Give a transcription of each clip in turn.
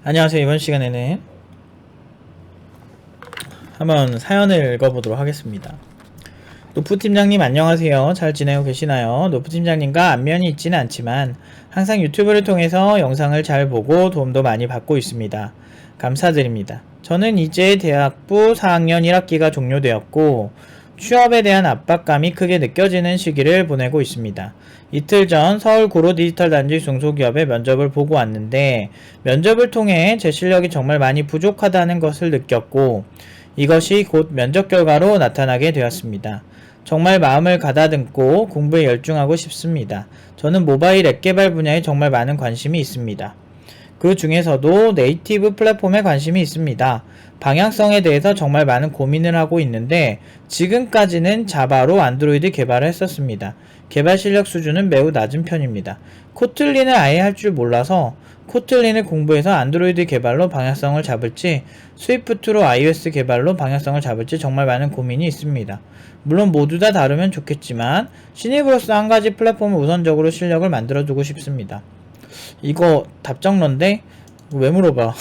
안녕하세요. 이번 시간에는 한번 사연을 읽어보도록 하겠습니다. 노프 팀장님 안녕하세요. 잘 지내고 계시나요? 노프 팀장님과 안면이 있지는 않지만 항상 유튜브를 통해서 영상을 잘 보고 도움도 많이 받고 있습니다. 감사드립니다. 저는 이제 대학부 4학년 1학기가 종료되었고 취업에 대한 압박감이 크게 느껴지는 시기를 보내고 있습니다. 이틀 전 서울 고로 디지털단지 중소기업에 면접을 보고 왔는데 면접을 통해 제 실력이 정말 많이 부족하다는 것을 느꼈고 이것이 곧 면접 결과로 나타나게 되었습니다. 정말 마음을 가다듬고 공부에 열중하고 싶습니다. 저는 모바일 앱 개발 분야에 정말 많은 관심이 있습니다. 그 중에서도 네이티브 플랫폼에 관심이 있습니다. 방향성에 대해서 정말 많은 고민을 하고 있는데 지금까지는 자바로 안드로이드 개발을 했었습니다. 개발 실력 수준은 매우 낮은 편입니다. 코틀린을 아예 할 줄 몰라서 코틀린을 공부해서 안드로이드 개발로 방향성을 잡을지 스위프트로 iOS 개발로 방향성을 잡을지 정말 많은 고민이 있습니다. 물론 모두 다 다르면 좋겠지만 신입으로서 한 가지 플랫폼을 우선적으로 실력을 만들어두고 싶습니다. 이거 답정론데 왜 물어봐.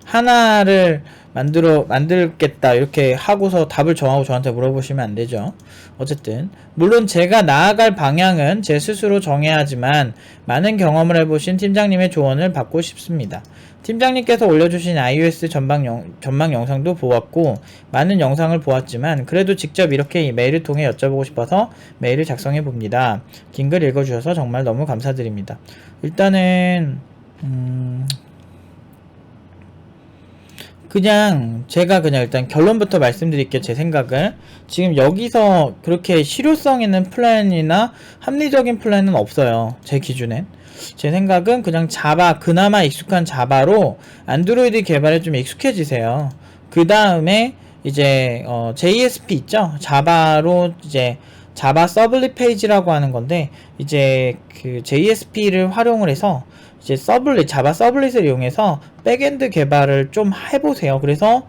하나를 만들겠다 이렇게 하고서 답을 정하고 저한테 물어보시면 안 되죠. 어쨌든 물론 제가 나아갈 방향은 제 스스로 정해야 하지만 많은 경험을 해보신 팀장님의 조언을 받고 싶습니다. 팀장님께서 올려주신 iOS 전망 영상도 보았고 많은 영상을 보았지만 그래도 직접 이렇게 메일을 통해 여쭤보고 싶어서 메일을 작성해 봅니다. 긴 글 읽어주셔서 정말 너무 감사드립니다. 일단은 제가 일단 결론부터 말씀드릴게요. 제 생각을. 지금 여기서 그렇게 실효성 있는 플랜이나 합리적인 플랜은 없어요. 제 기준엔. 제 생각은 그냥 자바, 그나마 익숙한 자바로 안드로이드 개발에 좀 익숙해지세요. 그 다음에 이제 JSP 있죠? 자바로 이제 자바 서블릿 페이지라고 하는 건데 이제 그 JSP를 활용을 해서 이제 자바 서블릿을 이용해서 백엔드 개발을 좀 해보세요. 그래서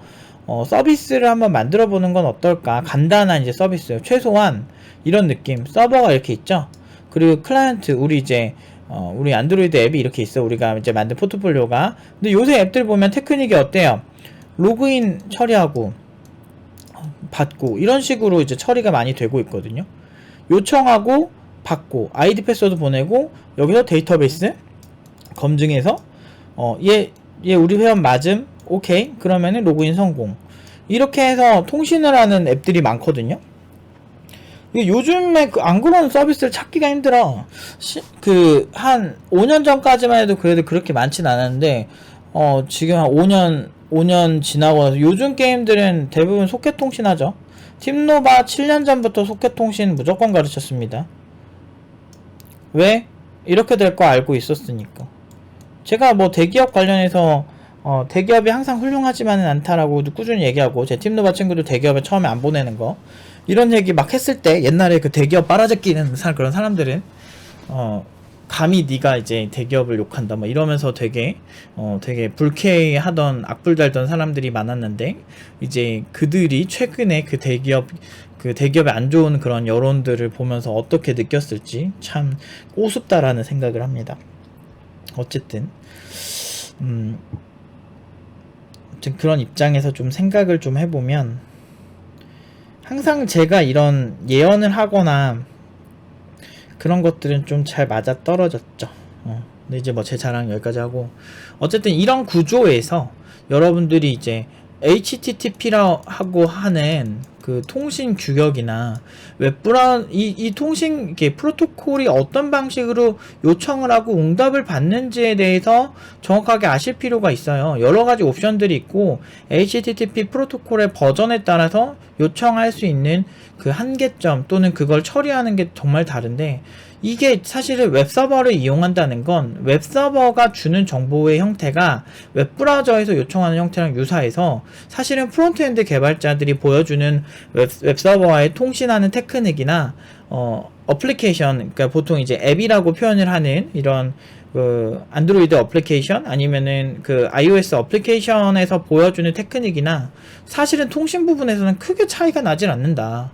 서비스를 한번 만들어 보는 건 어떨까? 간단한 이제 서비스, 최소한 이런 느낌. 서버가 이렇게 있죠. 그리고 클라이언트, 우리 안드로이드 앱이 이렇게 있어. 우리가 이제 만든 포트폴리오가. 근데 요새 앱들 보면 테크닉이 어때요? 로그인 처리하고 받고 이런 식으로 이제 처리가 많이 되고 있거든요. 요청하고 받고 아이디 패스워드 보내고 여기서 데이터베이스 검증해서 얘 우리 회원 맞음? 오케이. 그러면은 로그인 성공. 이렇게 해서 통신을 하는 앱들이 많거든요. 요즘에 안 그런 서비스를 찾기가 힘들어. 한 5년 전까지만 해도 그래도 그렇게 많진 않았는데 지금 한 5년 지나고 나서 요즘 게임들은 대부분 소켓 통신하죠. 팀노바 7년 전부터 소켓 통신 무조건 가르쳤습니다. 왜? 이렇게 될 거 알고 있었으니까. 제가 대기업 관련해서 대기업이 항상 훌륭하지만은 않다라고 꾸준히 얘기하고 제 팀노바 친구들 대기업에 처음에 안 보내는 거 이런 얘기 막 했을 때 옛날에 그 대기업 빨아제끼는 그런 사람들은 감히 네가 이제 대기업을 욕한다 막 이러면서 되게 불쾌하던 악플 달던 사람들이 많았는데 이제 그들이 최근에 그 대기업에 안 좋은 그런 여론들을 보면서 어떻게 느꼈을지 참 꼬숩다라는 생각을 합니다. 어쨌든 그런 입장에서 좀 생각을 좀 해보면 항상 제가 이런 예언을 하거나 그런 것들은 좀 잘 맞아 떨어졌죠. 근데 이제 제 자랑 여기까지 하고 어쨌든 이런 구조에서 여러분들이 이제 HTTP라고 하는 그 통신 규격이나 이 통신 이렇게 프로토콜이 어떤 방식으로 요청을 하고 응답을 받는지에 대해서 정확하게 아실 필요가 있어요. 여러 가지 옵션들이 있고 HTTP 프로토콜의 버전에 따라서 요청할 수 있는 그 한계점 또는 그걸 처리하는 게 정말 다른데 이게 사실은 웹서버를 이용한다는 건 웹서버가 주는 정보의 형태가 웹브라우저에서 요청하는 형태랑 유사해서 사실은 프론트엔드 개발자들이 보여주는 웹서버와의 통신하는 테크닉이나 어플리케이션, 그러니까 보통 이제 앱이라고 표현을 하는 이런 안드로이드 어플리케이션 아니면은 iOS 어플리케이션에서 보여주는 테크닉이나 사실은 통신 부분에서는 크게 차이가 나질 않는다.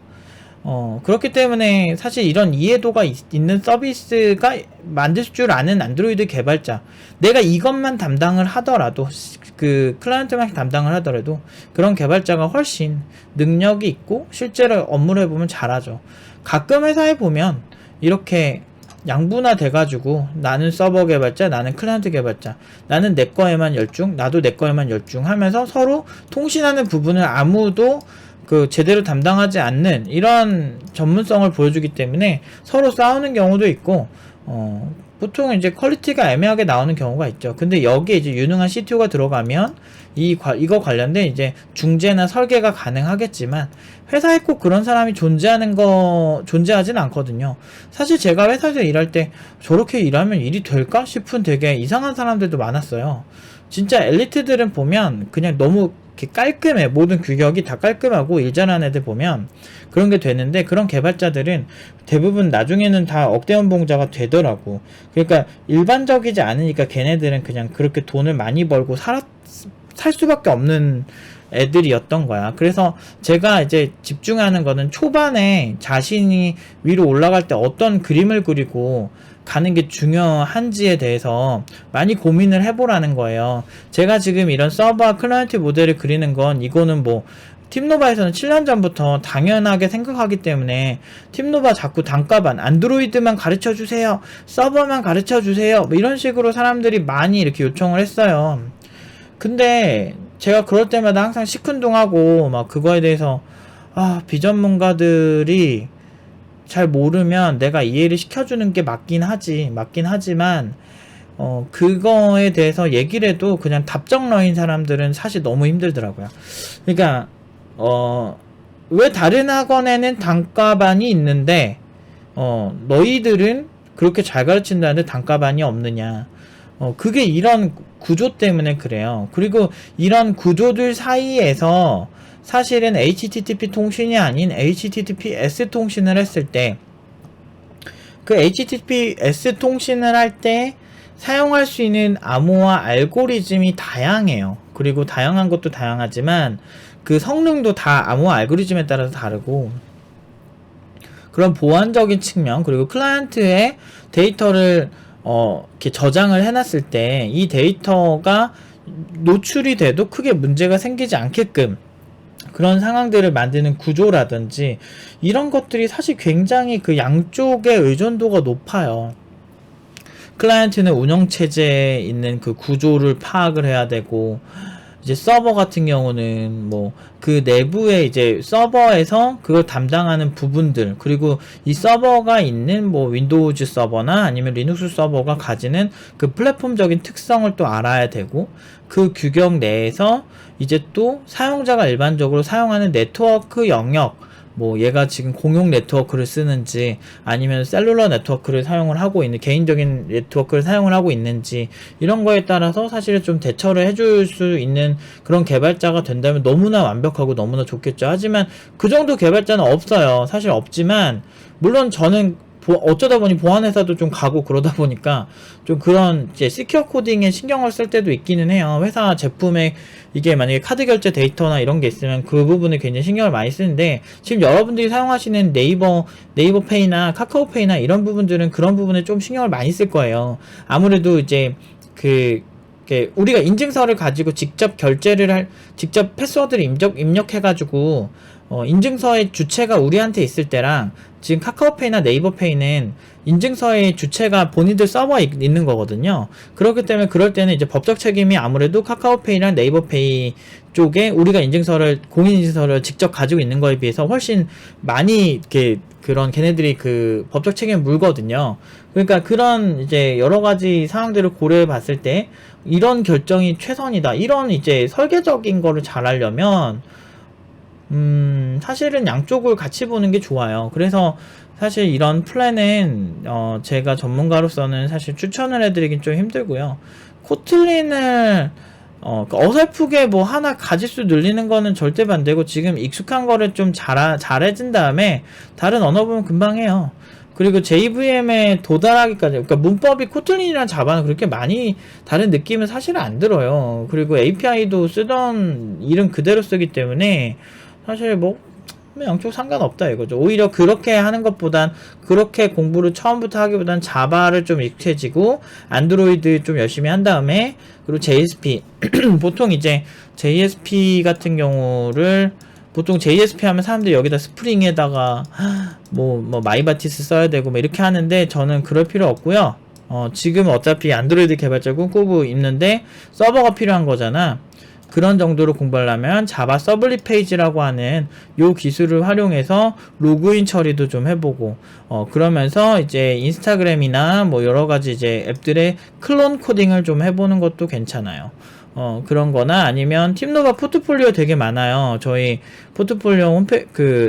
그렇기 때문에 사실 이런 이해도가 있는 서비스가 만들 줄 아는 안드로이드 개발자, 내가 이것만 담당을 하더라도, 그 클라이언트만 담당을 하더라도 그런 개발자가 훨씬 능력이 있고 실제로 업무를 해보면 잘하죠. 가끔 회사에 보면 이렇게 양분화 돼가지고 나는 서버 개발자, 나는 클라이언트 개발자, 나는 내 거에만 열중, 나도 내 거에만 열중 하면서 서로 통신하는 부분을 아무도 그 제대로 담당하지 않는 이런 전문성을 보여주기 때문에 서로 싸우는 경우도 있고, 보통 이제 퀄리티가 애매하게 나오는 경우가 있죠. 근데 여기에 이제 유능한 CTO가 들어가면 이거 관련된 이제 중재나 설계가 가능하겠지만, 회사에 꼭 그런 사람이 존재하진 않거든요. 사실 제가 회사에서 일할 때 저렇게 일하면 일이 될까 싶은 되게 이상한 사람들도 많았어요. 진짜 엘리트들은 보면 그냥 너무 이렇게 깔끔해. 모든 규격이 다 깔끔하고 일 잘하는 애들 보면 그런 게 되는데, 그런 개발자들은 대부분 나중에는 다 억대 연봉자가 되더라고. 그러니까 일반적이지 않으니까 걔네들은 그냥 그렇게 돈을 많이 벌고 살 수밖에 없는 애들이었던 거야. 그래서 제가 이제 집중하는 거는 초반에 자신이 위로 올라갈 때 어떤 그림을 그리고 가는 게 중요한지에 대해서 많이 고민을 해보라는 거예요. 제가 지금 이런 서버와 클라이언트 모델을 그리는 건, 이거는 뭐 팀노바에서는 7년 전부터 당연하게 생각하기 때문에, 팀노바 자꾸 단가반, 안드로이드만 가르쳐 주세요, 서버만 가르쳐 주세요, 뭐 이런 식으로 사람들이 많이 이렇게 요청을 했어요. 근데 제가 그럴 때마다 항상 시큰둥하고 막 그거에 대해서 비전문가들이 잘 모르면 내가 이해를 시켜주는 게 맞긴 하지만 그거에 대해서 얘기를 해도 그냥 답정너인 사람들은 사실 너무 힘들더라고요. 그러니까 왜 다른 학원에는 단가반이 있는데 너희들은 그렇게 잘 가르친다는데 단가반이 없느냐. 그게 이런 구조 때문에 그래요. 그리고 이런 구조들 사이에서 사실은 HTTP 통신이 아닌 HTTPS 통신을 했을 때, 그 HTTPS 통신을 할 때 사용할 수 있는 암호화 알고리즘이 다양해요. 그리고 다양한 것도 다양하지만 그 성능도 다 암호화 알고리즘에 따라서 다르고, 그런 보안적인 측면, 그리고 클라이언트의 데이터를 이렇게 저장을 해놨을 때 이 데이터가 노출이 돼도 크게 문제가 생기지 않게끔 그런 상황들을 만드는 구조라든지, 이런 것들이 사실 굉장히 그 양쪽의 의존도가 높아요. 클라이언트는 운영체제에 있는 그 구조를 파악을 해야 되고, 이제 서버 같은 경우는 뭐 그 내부에 이제 서버에서 그걸 담당하는 부분들, 그리고 이 서버가 있는 뭐 윈도우즈 서버나 아니면 리눅스 서버가 가지는 그 플랫폼적인 특성을 또 알아야 되고, 그 규격 내에서 이제 또 사용자가 일반적으로 사용하는 네트워크 영역, 뭐 얘가 지금 공용 네트워크를 쓰는지 아니면 셀룰러 네트워크를 사용을 하고 있는, 개인적인 네트워크를 사용을 하고 있는지, 이런 거에 따라서 사실은 좀 대처를 해줄 수 있는 그런 개발자가 된다면 너무나 완벽하고 너무나 좋겠죠. 하지만 그 정도 개발자는 없어요. 사실 없지만, 물론 저는 어쩌다 보니 보안회사도 좀 가고 그러다 보니까 좀 그런 이제 시큐어 코딩에 신경을 쓸 때도 있기는 해요. 회사 제품에 이게 만약에 카드 결제 데이터나 이런 게 있으면 그 부분에 굉장히 신경을 많이 쓰는데, 지금 여러분들이 사용하시는 네이버 페이나 카카오페이나 이런 부분들은 그런 부분에 좀 신경을 많이 쓸 거예요. 아무래도 이제 우리가 인증서를 가지고 직접 직접 패스워드를 입력해가지고 인증서의 주체가 우리한테 있을 때랑, 지금 카카오페이나 네이버페이는 인증서의 주체가 본인들 서버에 있는 거거든요. 그렇기 때문에 그럴 때는 이제 법적 책임이 아무래도 카카오페이랑 네이버페이 쪽에 우리가 공인인증서를 직접 가지고 있는 거에 비해서 훨씬 많이 이렇게 그런 걔네들이 그 법적 책임을 물거든요. 그러니까 그런 이제 여러 가지 상황들을 고려해 봤을 때 이런 결정이 최선이다, 이런 이제 설계적인 거를 잘 하려면 사실은 양쪽을 같이 보는 게 좋아요. 그래서 사실 이런 플랜은 제가 전문가로서는 사실 추천을 해드리긴 좀 힘들고요. 코틀린을 어설프게 뭐 하나 가짓수 늘리는 거는 절대 반대고, 지금 익숙한 거를 좀 잘해진 다음에 다른 언어 보면 금방 해요. 그리고 JVM에 도달하기까지, 그러니까 문법이 코틀린이랑 자바는 그렇게 많이 다른 느낌은 사실 안 들어요. 그리고 API도 쓰던 이름 그대로 쓰기 때문에 사실 뭐 그러면 양쪽 상관없다 이거죠. 오히려 그렇게 하는 것보단, 그렇게 공부를 처음부터 하기보단 자바를 좀 익숙해지고 안드로이드 좀 열심히 한 다음에, 그리고 JSP 보통 이제 JSP 같은 경우를, 보통 JSP 하면 사람들이 여기다 스프링에다가 뭐 마이바티스 써야 되고 뭐 이렇게 하는데, 저는 그럴 필요 없고요. 지금 어차피 안드로이드 개발자 꿈꾸고 있는데 서버가 필요한 거잖아. 그런 정도로 공부하려면 자바 서블릿 페이지라고 하는 요 기술을 활용해서 로그인 처리도 좀 해보고, 그러면서 이제 인스타그램이나 뭐 여러가지 이제 앱들의 클론 코딩을 좀 해보는 것도 괜찮아요. 그런 거나 아니면 팀노바 포트폴리오 되게 많아요. 저희 포트폴리오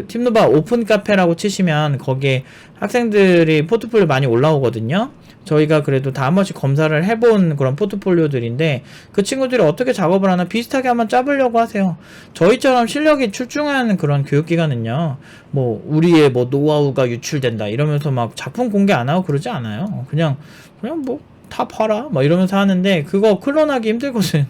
팀노바 오픈 카페라고 치시면 거기에 학생들이 포트폴리오 많이 올라오거든요. 저희가 그래도 다 한 번씩 검사를 해본 그런 포트폴리오들인데, 그 친구들이 어떻게 작업을 하나 비슷하게 한번 짜보려고 하세요. 저희처럼 실력이 출중한 그런 교육기관은요, 뭐 우리의 뭐 노하우가 유출된다 이러면서 막 작품 공개 안 하고 그러지 않아요. 그냥 뭐 다 봐라 막 이러면서 하는데, 그거 클론하기 힘들거든.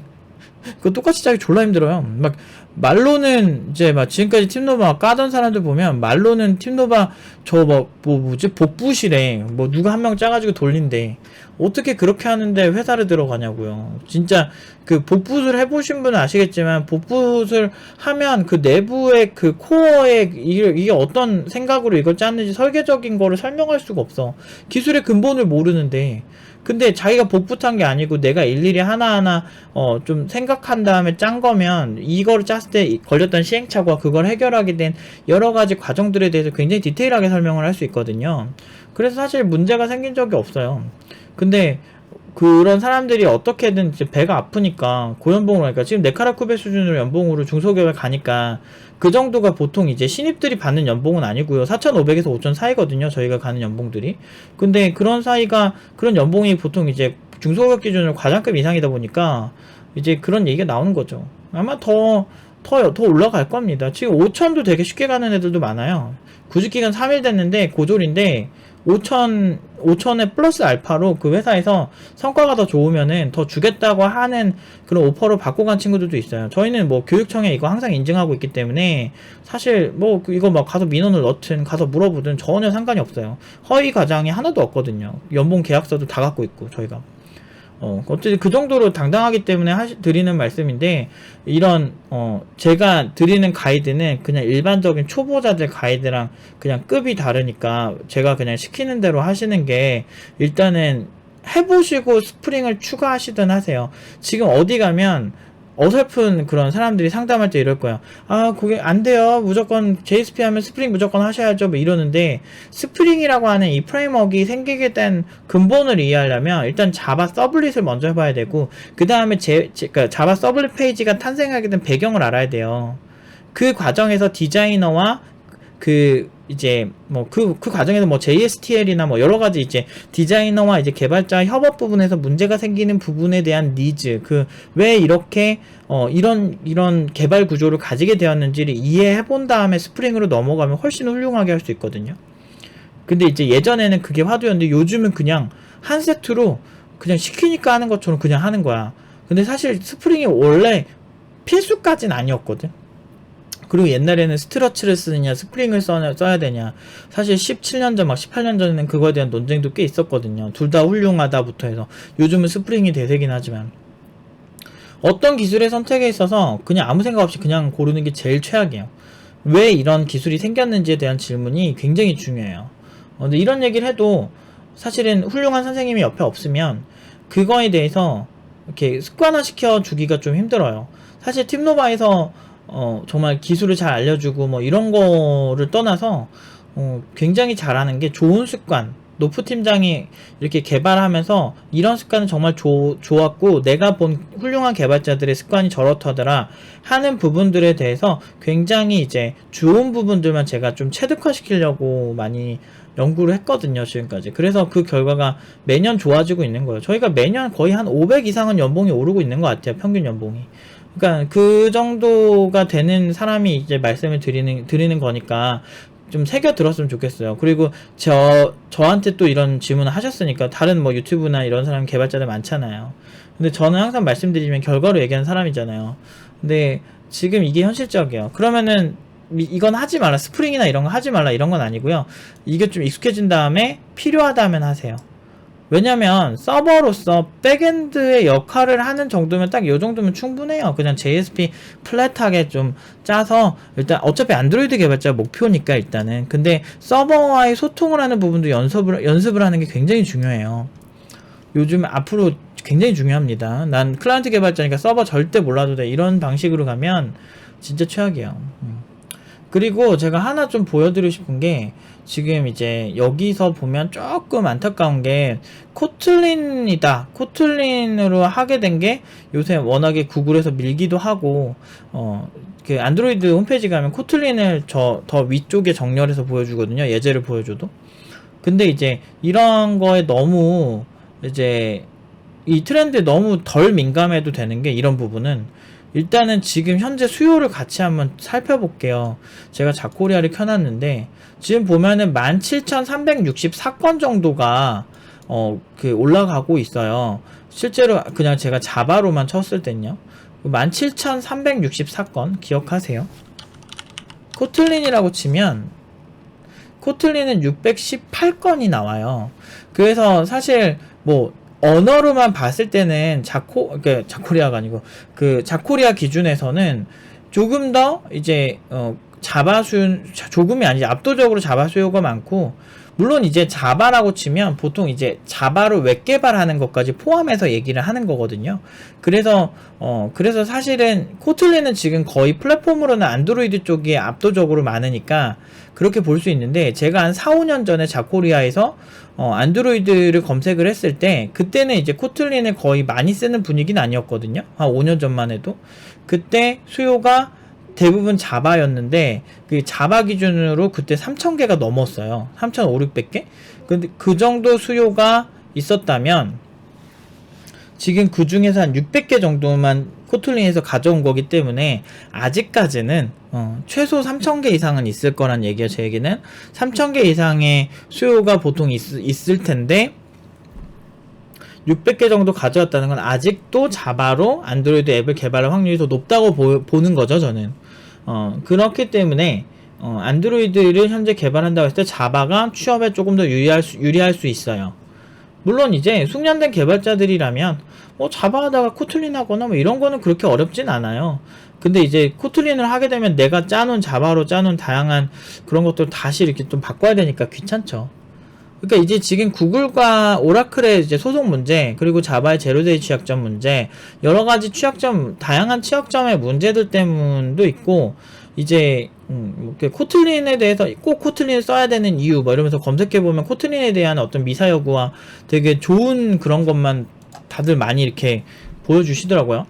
그거 똑같이 짜기 졸라 힘들어요. 막 말로는 이제 막 지금까지 팀노바 까던 사람들 보면 말로는 팀노바 저 뭐지 복부시래, 뭐 누가 한 명 짜가지고 돌린대. 어떻게 그렇게 하는데 회사를 들어가냐고요. 진짜 그 복붙을 해보신 분은 아시겠지만, 복붙을 하면 그 내부의 그 코어에 이게 어떤 생각으로 이걸 짰는지 설계적인 거를 설명할 수가 없어. 기술의 근본을 모르는데. 근데 자기가 복붙한 게 아니고 내가 일일이 하나하나 좀 생각한 다음에 짠 거면, 이거를 짰을 때 걸렸던 시행착오와 그걸 해결하게 된 여러가지 과정들에 대해서 굉장히 디테일하게 설명을 할 수 있거든요. 그래서 사실 문제가 생긴 적이 없어요. 근데 그런 사람들이 어떻게든 이제 배가 아프니까 고연봉으로 하니까, 지금 네카라쿠베 수준으로 연봉으로 중소기업에 가니까 그 정도가 보통 이제 신입들이 받는 연봉은 아니고요. 4,500에서 5,000 사이거든요. 저희가 가는 연봉들이. 근데 그런 사이가, 그런 연봉이 보통 이제 중소기업 기준으로 과장급 이상이다 보니까 이제 그런 얘기가 나오는 거죠. 아마 더 올라갈 겁니다. 지금 5,000도 되게 쉽게 가는 애들도 많아요. 구직기간 3일 됐는데 고졸인데 5,000에 플러스 알파로 그 회사에서 성과가 더 좋으면은 더 주겠다고 하는 그런 오퍼로 받고 간 친구들도 있어요. 저희는 뭐 교육청에 이거 항상 인증하고 있기 때문에 사실 뭐 이거 막 가서 민원을 넣든 가서 물어보든 전혀 상관이 없어요. 허위 과장이 하나도 없거든요. 연봉 계약서도 다 갖고 있고 저희가. 어쨌든 그 정도로 당당하기 때문에 드리는 말씀인데, 이런 제가 드리는 가이드는 그냥 일반적인 초보자들 가이드랑 그냥 급이 다르니까 제가 그냥 시키는 대로 하시는 게, 일단은 해보시고 스프링을 추가하시든 하세요. 지금 어디 가면 어설픈 그런 사람들이 상담할 때 이럴 거야. 아, 그게 안 돼요. 무조건 JSP 하면 스프링 무조건 하셔야죠. 뭐 이러는데, 스프링이라고 하는 이 프레임워크가 생기게 된 근본을 이해하려면 일단 자바 서블릿을 먼저 해봐야 되고, 그 다음에 그러니까 자바 서블릿 페이지가 탄생하게 된 배경을 알아야 돼요. 그 과정에서 디자이너와 이제 그 과정에서 뭐 JSTL이나 뭐 여러가지 이제 디자이너와 이제 개발자 협업 부분에서 문제가 생기는 부분에 대한 니즈, 왜 이렇게 이런 개발 구조를 가지게 되었는지를 이해해 본 다음에 스프링으로 넘어가면 훨씬 훌륭하게 할 수 있거든요. 근데 이제 예전에는 그게 화두였는데, 요즘은 그냥 한 세트로 그냥 시키니까 하는 것처럼 그냥 하는 거야. 근데 사실 스프링이 원래 필수까지는 아니었거든. 그리고 옛날에는 스트러치를 쓰느냐 스프링을 써야 되냐, 사실 17년 전 막 18년 전에는 그거에 대한 논쟁도 꽤 있었거든요. 둘 다 훌륭하다부터 해서. 요즘은 스프링이 대세긴 하지만, 어떤 기술의 선택에 있어서 그냥 아무 생각 없이 그냥 고르는 게 제일 최악이에요. 왜 이런 기술이 생겼는지에 대한 질문이 굉장히 중요해요. 근데 이런 얘기를 해도 사실은 훌륭한 선생님이 옆에 없으면 그거에 대해서 이렇게 습관화 시켜 주기가 좀 힘들어요. 사실 팀노바에서 정말 기술을 잘 알려주고 뭐 이런 거를 떠나서 굉장히 잘하는 게 좋은 습관, 노프 팀장이 이렇게 개발하면서 이런 습관은 정말 좋았고, 내가 본 훌륭한 개발자들의 습관이 저렇더라 하는 부분들에 대해서 굉장히 이제 좋은 부분들만 제가 좀 체득화시키려고 많이 연구를 했거든요, 지금까지. 그래서 그 결과가 매년 좋아지고 있는 거예요. 저희가 매년 거의 한 500 이상은 연봉이 오르고 있는 것 같아요, 평균 연봉이. 그러니까 그 정도가 되는 사람이 이제 말씀을 드리는 거니까 좀 새겨 들었으면 좋겠어요. 그리고 저한테 또 이런 질문을 하셨으니까, 다른 뭐 유튜브나 이런 사람 개발자들 많잖아요. 근데 저는 항상 말씀드리면 결과로 얘기하는 사람이잖아요. 근데 지금 이게 현실적이에요. 그러면은 이건 하지 말라, 스프링이나 이런 거 하지 말라 이런 건 아니고요. 이게 좀 익숙해진 다음에 필요하다면 하세요. 왜냐면 서버로서 백엔드의 역할을 하는 정도면 딱 이 정도면 충분해요. 그냥 JSP 플랫하게 좀 짜서, 일단 어차피 안드로이드 개발자 목표니까 일단은. 근데 서버와의 소통을 하는 부분도 연습을 하는 게 굉장히 중요해요. 요즘 앞으로 굉장히 중요합니다. 난 클라이언트 개발자니까 서버 절대 몰라도 돼, 이런 방식으로 가면 진짜 최악이에요. 그리고 제가 하나 좀 보여드리고 싶은 게, 지금 이제 여기서 보면 조금 안타까운 게 코틀린이다, 코틀린으로 하게 된 게 요새 워낙에 구글에서 밀기도 하고, 그 안드로이드 홈페이지 가면 코틀린을 더 위쪽에 정렬해서 보여주거든요, 예제를 보여줘도. 근데 이제 이런 거에 너무 이제 이 트렌드에 너무 덜 민감해도 되는 게, 이런 부분은 일단은 지금 현재 수요를 같이 한번 살펴볼게요. 제가 자코리아를 켜놨는데 지금 보면은 17,364건 정도가 그 올라가고 있어요. 실제로 그냥 제가 자바로만 쳤을 땐요, 17,364건 기억하세요. 코틀린이라고 치면 코틀린은 618건이 나와요. 그래서 사실 뭐 언어로만 봤을 때는 자코리아가 아니고 그 자코리아 기준에서는 조금 더 이제 자바 조금이 아니지 압도적으로 자바 수요가 많고, 물론 이제 자바라고 치면 보통 이제 자바로 웹 개발하는 것까지 포함해서 얘기를 하는 거거든요. 그래서 사실은 코틀린은 지금 거의 플랫폼으로는 안드로이드 쪽이 압도적으로 많으니까 그렇게 볼 수 있는데, 제가 한 4, 5년 전에 자코리아에서 안드로이드를 검색을 했을 때 그때는 이제 코틀린을 거의 많이 쓰는 분위기는 아니었거든요. 한 5년 전만 해도. 그때 수요가 대부분 자바였는데 그 자바 기준으로 그때 3,000개가 넘었어요. 3,500, 600개? 근데 그 정도 수요가 있었다면 지금 그 중에서 한 600개 정도만 코틀린에서 가져온 거기 때문에 아직까지는 최소 3,000개 이상은 있을 거란 얘기야. 제 얘기는 3,000개 이상의 수요가 보통 있을 텐데 600개 정도 가져왔다는 건 아직도 자바로 안드로이드 앱을 개발할 확률이 더 높다고 보는 거죠, 저는. 그렇기 때문에 안드로이드를 현재 개발한다고 했을 때 자바가 취업에 조금 더 유리할 수 있어요. 물론 이제 숙련된 개발자들이라면 자바 하다가 코틀린 하거나 뭐 이런 거는 그렇게 어렵진 않아요. 근데 이제 코틀린을 하게 되면 내가 짜놓은 자바로 짜놓은 다양한 그런 것들 다시 이렇게 좀 바꿔야 되니까 귀찮죠. 그러니까 이제 지금 구글과 오라클의 이제 소송 문제, 그리고 자바의 제로데이 취약점 문제, 여러 가지 다양한 취약점의 문제들 때문도 있고, 이제 코틀린에 대해서 꼭 코틀린을 써야 되는 이유 뭐 이러면서 검색해보면 코틀린에 대한 어떤 미사 여구와 되게 좋은 그런 것만 다들 많이 이렇게 보여주시더라고요.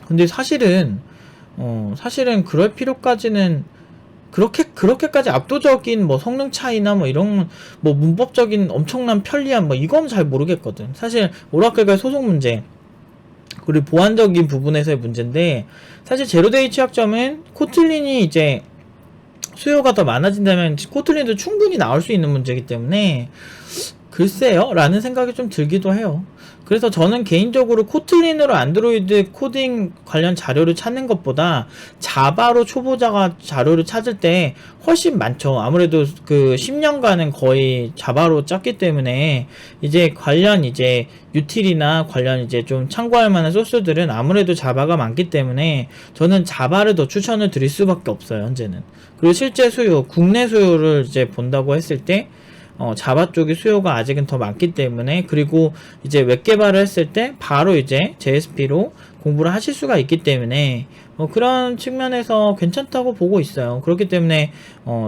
근데 사실은 그럴 필요까지는 그렇게까지 압도적인 뭐 성능 차이나 뭐 이런 뭐 문법적인 엄청난 편리함 뭐 이건 잘 모르겠거든. 사실 오라클과의 소송 문제 그리고 보안적인 부분에서의 문제인데, 사실 제로데이 취약점은 코틀린이 이제 수요가 더 많아진다면 코틀린도 충분히 나올 수 있는 문제이기 때문에 글쎄요 라는 생각이 좀 들기도 해요. 그래서 저는 개인적으로 코틀린으로 안드로이드 코딩 관련 자료를 찾는 것보다 자바로 초보자가 자료를 찾을 때 훨씬 많죠. 아무래도 그 10년간은 거의 자바로 짰기 때문에 이제 관련 이제 유틸이나 관련 이제 좀 참고할 만한 소스들은 아무래도 자바가 많기 때문에 저는 자바를 더 추천을 드릴 수밖에 없어요, 현재는. 그리고 실제 수요, 국내 수요를 이제 본다고 했을 때 자바 쪽의 수요가 아직은 더 많기 때문에, 그리고 이제 웹 개발을 했을 때 바로 이제 JSP로 공부를 하실 수가 있기 때문에 그런 측면에서 괜찮다고 보고 있어요. 그렇기 때문에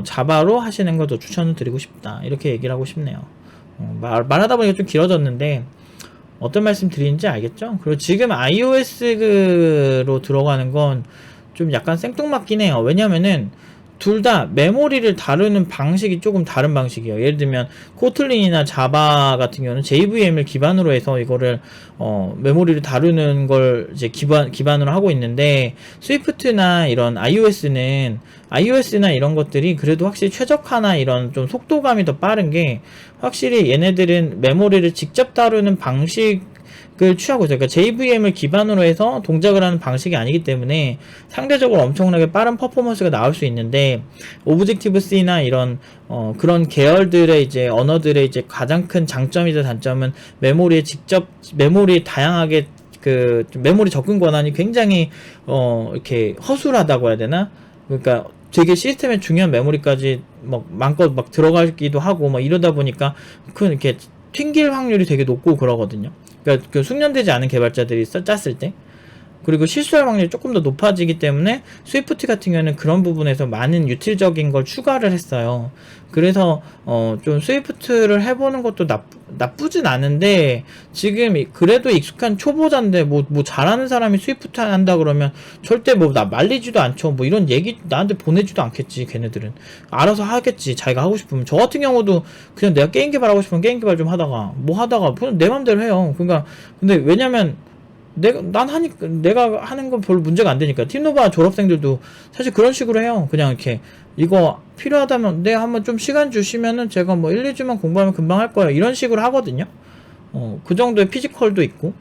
자바로 하시는 것도 추천을 드리고 싶다, 이렇게 얘기를 하고 싶네요. 말하다 보니까 좀 길어졌는데 어떤 말씀 드리는지 알겠죠? 그리고 지금 iOS로 들어가는 건 좀 약간 생뚱맞긴 해요. 왜냐면은 둘 다 메모리를 다루는 방식이 조금 다른 방식이에요. 예를 들면 코틀린이나 자바 같은 경우는 JVM을 기반으로 해서 이거를 메모리를 다루는 걸 이제 기반으로 하고 있는데, 스위프트나 이런 iOS나 이런 것들이 그래도 확실히 최적화나 이런 좀 속도감이 더 빠른 게, 확실히 얘네들은 메모리를 직접 다루는 방식 취하고 있어요. 그러니까 JVM을 기반으로 해서 동작을 하는 방식이 아니기 때문에 상대적으로 엄청나게 빠른 퍼포먼스가 나올 수 있는데, 오브젝티브 C나 이런 그런 계열들의 이제 언어들의 이제 가장 큰 장점이자 단점은 메모리에 다양하게 메모리 접근 권한이 굉장히 이렇게 허술하다고 해야 되나? 그러니까 되게 시스템에 중요한 메모리까지 마음껏 들어가기도 하고 이러다 보니까 이렇게 튕길 확률이 되게 높고 그러거든요. 그러니까 숙련되지 않은 개발자들이 짰을 때, 그리고 실수할 확률이 조금 더 높아지기 때문에 스위프트 같은 경우는 그런 부분에서 많은 유틸적인 걸 추가를 했어요. 그래서 좀 스위프트를 해보는 것도 나쁘진 않은데, 지금 그래도 익숙한 초보자인데 뭐 잘하는 사람이 스위프트 한다 그러면 절대 나 말리지도 않죠. 이런 얘기 나한테 보내지도 않겠지. 걔네들은 알아서 하겠지, 자기가 하고 싶으면. 저 같은 경우도 그냥 내가 게임 개발하고 싶으면 게임 개발 좀 하다가 그냥 내 맘대로 해요. 그러니까 근데 왜냐면 내가 하는 건 별로 문제가 안 되니까. 팀노바 졸업생들도 사실 그런 식으로 해요. 그냥 이렇게, 이거 필요하다면 한번 좀 시간 주시면은 제가 1, 2주만 공부하면 금방 할 거예요. 이런 식으로 하거든요. 그 정도의 피지컬도 있고.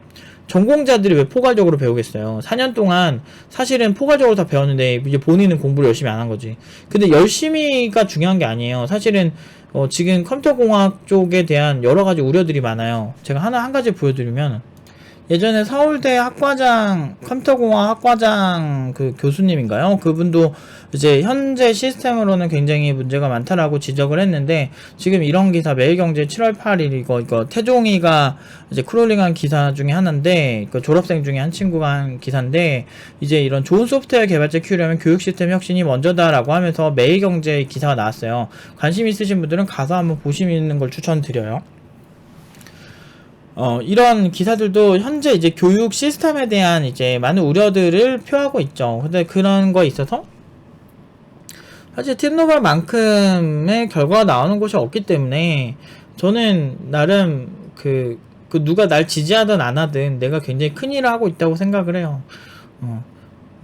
전공자들이 왜 포괄적으로 배우겠어요? 4년 동안 사실은 포괄적으로 다 배웠는데 이제 본인은 공부를 열심히 안 한 거지. 근데 열심히가 중요한 게 아니에요. 사실은 지금 컴퓨터공학 쪽에 대한 여러 가지 우려들이 많아요. 제가 한 가지 보여드리면, 예전에 서울대 컴퓨터공학 학과장 교수님인가요? 그분도 이제 현재 시스템으로는 굉장히 문제가 많다라고 지적을 했는데, 지금 이런 기사 매일경제 7월 8일 이거 태종이가 이제 크롤링한 기사 중에 하나인데, 졸업생 중에 한 친구가 한 기사인데, 이제 이런 좋은 소프트웨어 개발자 키우려면 교육 시스템 혁신이 먼저다라고 하면서 매일경제 기사가 나왔어요. 관심 있으신 분들은 가서 한번 보시는 걸 추천드려요. 이런 기사들도 현재 이제 교육 시스템에 대한 이제 많은 우려들을 표하고 있죠. 근데 그런 거에 있어서 사실 팀노바만큼의 결과가 나오는 곳이 없기 때문에, 저는 나름 누가 날 지지하든 안 하든 내가 굉장히 큰 일을 하고 있다고 생각을 해요.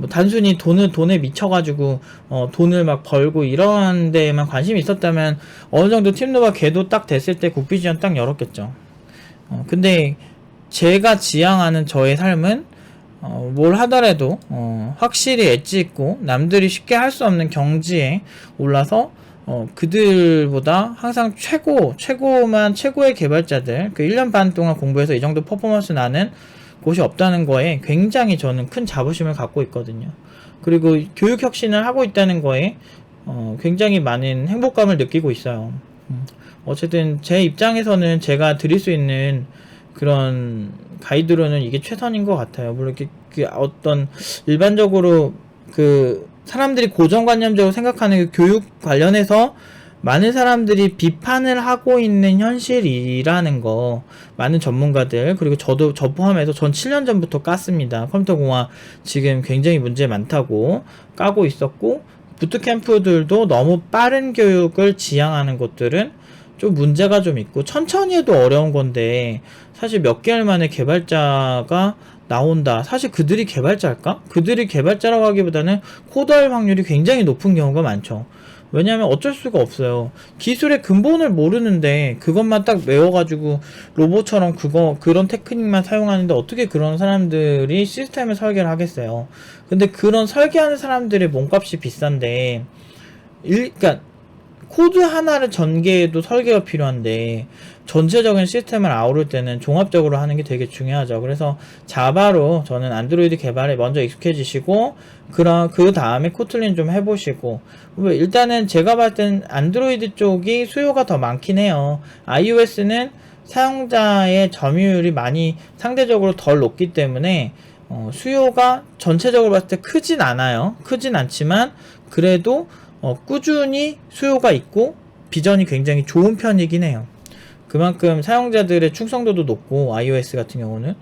단순히 돈에 미쳐가지고 돈을 벌고 이런 데에만 관심이 있었다면 어느 정도 팀노바 궤도 딱 됐을 때 국비지원 딱 열었겠죠. 근데 제가 지향하는 저의 삶은 뭘 하더라도 확실히 엣지 있고 남들이 쉽게 할 수 없는 경지에 올라서 그들보다 항상 최고의 개발자들 1년 반 동안 공부해서 이 정도 퍼포먼스 나는 곳이 없다는 거에 굉장히 저는 큰 자부심을 갖고 있거든요. 그리고 교육 혁신을 하고 있다는 거에 굉장히 많은 행복감을 느끼고 있어요. 어쨌든 제 입장에서는 제가 드릴 수 있는 그런 가이드로는 이게 최선인 것 같아요. 물론 어떤 일반적으로 사람들이 고정관념적으로 생각하는 교육 관련해서 많은 사람들이 비판을 하고 있는 현실이라는 거, 많은 전문가들, 그리고 저 포함해서 전 7년 전부터 깠습니다. 컴퓨터공학 지금 굉장히 문제 많다고 까고 있었고, 부트캠프들도 너무 빠른 교육을 지향하는 것들은 좀 문제가 좀 있고, 천천히 해도 어려운 건데 사실 몇 개월 만에 개발자가 나온다. 사실 그들이 개발자일까? 그들이 개발자라고 하기보다는 코드할 확률이 굉장히 높은 경우가 많죠. 왜냐하면 어쩔 수가 없어요. 기술의 근본을 모르는데 그것만 딱 외워가지고 로봇처럼 그런 테크닉만 사용하는데 어떻게 그런 사람들이 시스템을 설계를 하겠어요. 근데 그런 설계하는 사람들의 몸값이 비싼데, 그러니까 코드 하나를 전개해도 설계가 필요한데 전체적인 시스템을 아우를 때는 종합적으로 하는 게 되게 중요하죠. 그래서 자바로 저는 안드로이드 개발에 먼저 익숙해지시고, 그 다음에 코틀린 좀 해보시고, 일단은 제가 봤을 땐 안드로이드 쪽이 수요가 더 많긴 해요. iOS는 사용자의 점유율이 많이 상대적으로 덜 높기 때문에 수요가 전체적으로 봤을 때 크진 않아요. 크진 않지만 그래도 꾸준히 수요가 있고 비전이 굉장히 좋은 편이긴 해요. 그만큼 사용자들의 충성도도 높고, iOS 같은 경우는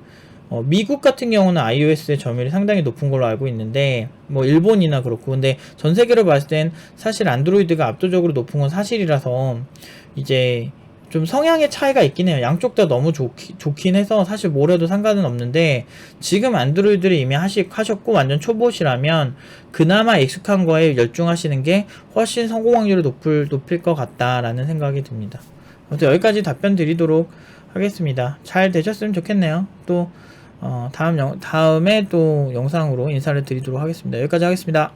미국 같은 경우는 iOS의 점유율이 상당히 높은 걸로 알고 있는데, 일본이나 그렇고, 근데 전 세계로 봤을 땐 사실 안드로이드가 압도적으로 높은 건 사실이라서 이제 좀 성향의 차이가 있긴 해요. 양쪽 다 너무 좋긴 해서 사실 뭘 해도 상관은 없는데, 지금 안드로이드를 이미 하셨고 완전 초보시라면 그나마 익숙한 거에 열중하시는 게 훨씬 성공 확률이 높을 것 같다라는 생각이 듭니다. 아무튼 여기까지 답변 드리도록 하겠습니다. 잘 되셨으면 좋겠네요. 또 다음에 또 영상으로 인사를 드리도록 하겠습니다. 여기까지 하겠습니다.